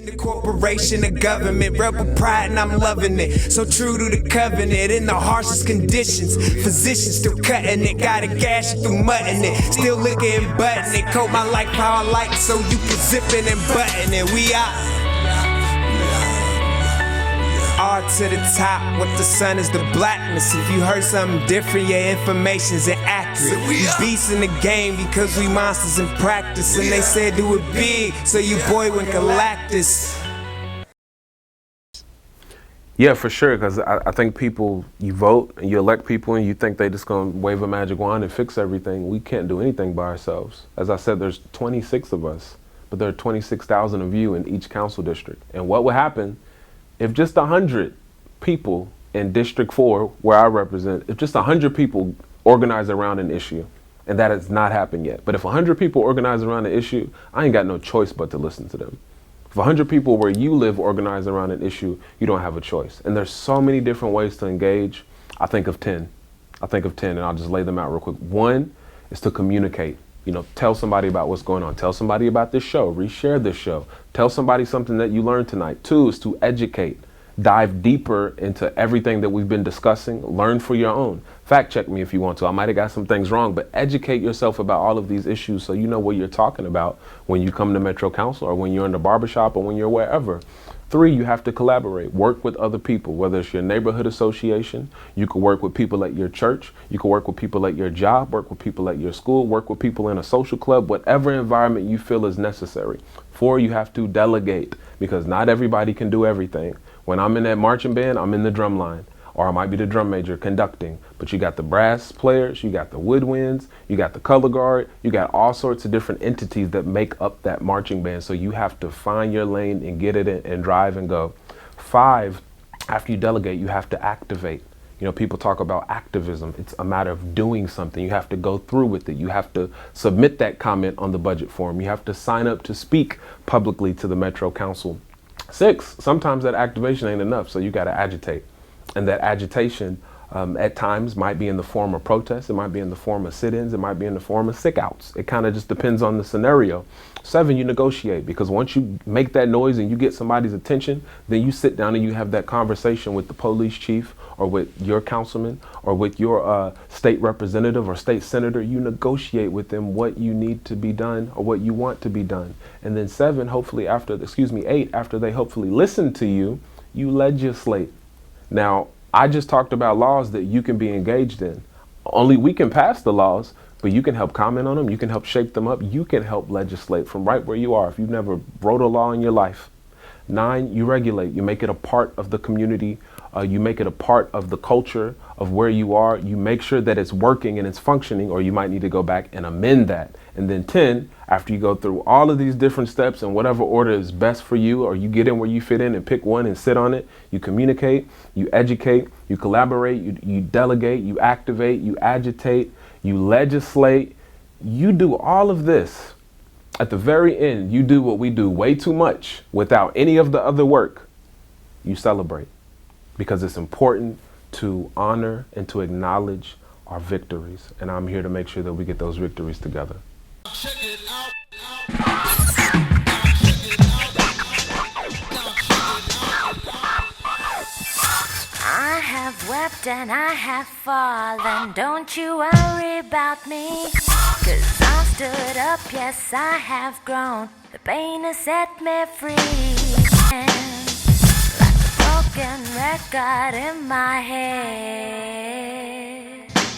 The corporation, the government, rebel pride, and I'm loving it. So true to the covenant in the harshest conditions. Physicians still cutting it, gotta gash it through mutton it. Still looking and button it. Coat my life how I like, so you can zip it and button it. We out. R to the top, what the sun is the blackness. If you heard something different, your information's inaccurate. We beasts in the game because we monsters in practice. And they said do it big, so your boy went Galactus. Yeah, for sure, because I think people, you vote and you elect people and you think they just gonna wave a magic wand and fix everything. We can't do anything by ourselves. As I said, there's 26 of us, but there are 26,000 of you in each council district. And what would happen if just 100 people in District 4, where I represent, if just 100 people organize around an issue, and that has not happened yet, but if 100 people organize around an issue, I ain't got no choice but to listen to them. If 100 people where you live organize around an issue, you don't have a choice. And there's so many different ways to engage. I think of 10, and I'll just lay them out real quick. One is to communicate. You know, tell somebody about what's going on. Tell somebody about this show. Reshare this show. Tell somebody something that you learned tonight. Two is to educate. Dive deeper into everything that we've been discussing. Learn for your own. Fact check me if you want to. I might have got some things wrong, but educate yourself about all of these issues so you know what you're talking about when you come to Metro Council or when you're in the barbershop or when you're wherever. Three, you have to collaborate. Work with other people, whether it's your neighborhood association, you could work with people at your church, you could work with people at your job, work with people at your school, work with people in a social club, whatever environment you feel is necessary. Four, you have to delegate because not everybody can do everything. When I'm in that marching band, I'm in the drum line, or I might be the drum major conducting, but you got the brass players, you got the woodwinds, you got the color guard, you got all sorts of different entities that make up that marching band. So you have to find your lane and get it in and drive and go. Five, after you delegate, you have to activate. You know, people talk about activism. It's a matter of doing something. You have to go through with it. You have to submit that comment on the budget form. You have to sign up to speak publicly to the Metro Council. Six, sometimes that activation ain't enough, so you got to agitate. And that agitation at times might be in the form of protests, it might be in the form of sit-ins, it might be in the form of sick-outs. It kind of just depends on the scenario. Seven, you negotiate, because once you make that noise and you get somebody's attention, then you sit down and you have that conversation with the police chief or with your councilman or with your state representative or state senator. You negotiate with them what you need to be done or what you want to be done. And then seven, hopefully eight, after they hopefully listen to you, you legislate. Now, I just talked about laws that you can be engaged in. Only we can pass the laws, but you can help comment on them. You can help shape them up. You can help legislate from right where you are if you've never wrote a law in your life. Nine, you regulate. You make it a part of the community. You make it a part of the culture of where you are. You make sure that it's working and it's functioning, or you might need to go back and amend that. And then 10, after you go through all of these different steps in whatever order is best for you, or you get in where you fit in and pick one and sit on it, you communicate, you educate, you collaborate, you delegate, you activate, you agitate, you legislate, you do all of this. At the very end, you do what we do way too much without any of the other work. You celebrate, because it's important to honor and to acknowledge our victories. And I'm here to make sure that we get those victories together. Check it out. I have wept and I have fallen. Don't you worry about me, 'cause I stood up, yes I have grown. The pain has set me free, and like a broken record in my head.